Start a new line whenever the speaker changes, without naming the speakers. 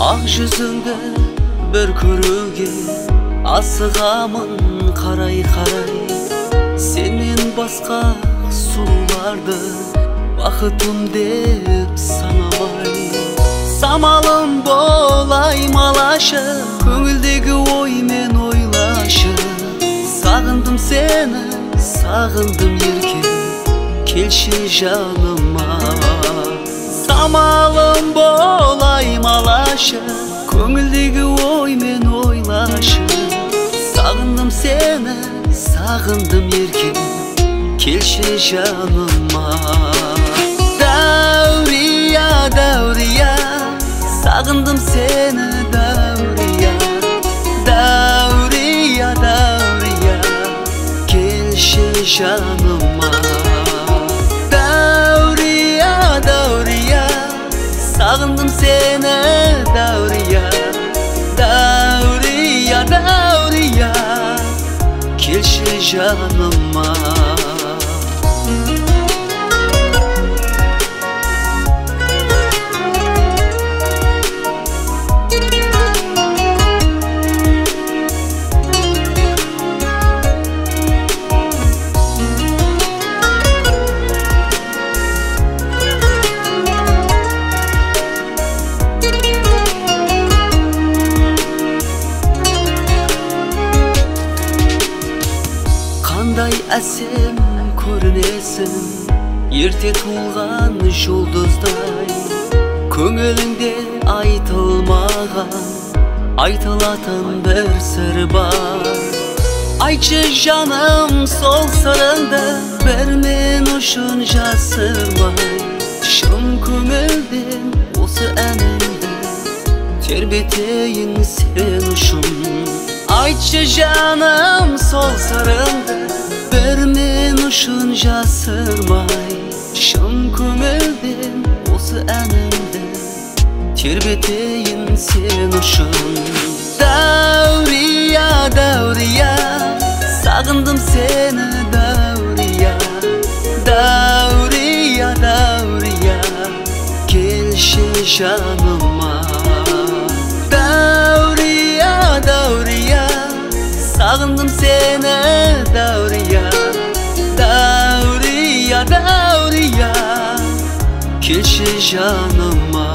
Ақ жүзіңді бір көруге асығамын қарай-қарай. Сенен басқа сұлуларды бақытым деп санамай. Самалым болай малашы, көңілдегі оймен ойлашы. Сағындым сені, сағындым ерке, келші жаныма. Самалым болай малашы, көңілдегі оймен ойлашы. Сағындым сені, сағындым ерке, келші жаныма. Дәурия, дәурия, сағындым сені дәурия. Дәурия, дәурия, келші жаныма. Дәурия, дәурия, сағындым сені дәурия. Дәурия, дәурия, келші жаныма. Қандай әсем көрінесің, ерте туылған жұлдыздай. Көңіліңде айтылмаған, айтылатын бір сыр бар. Айтшы жаным сол сырыңды, бір мен үшін жасырмай. Шын көңілден осы әнімді тербетейін сен үшін. Айтшы жаным сол сырыңды, бір мен үшін жасырмай. Шын көңілден осы әнімді тербетейін сен үшін. Дәурия, дәурия, сағындым сені дәурия. Дәурия, дәурия, келші жаныма. Дәурия, дәурия, сағындым сені дәурия. Дәурия, дәурия, келші жаныма.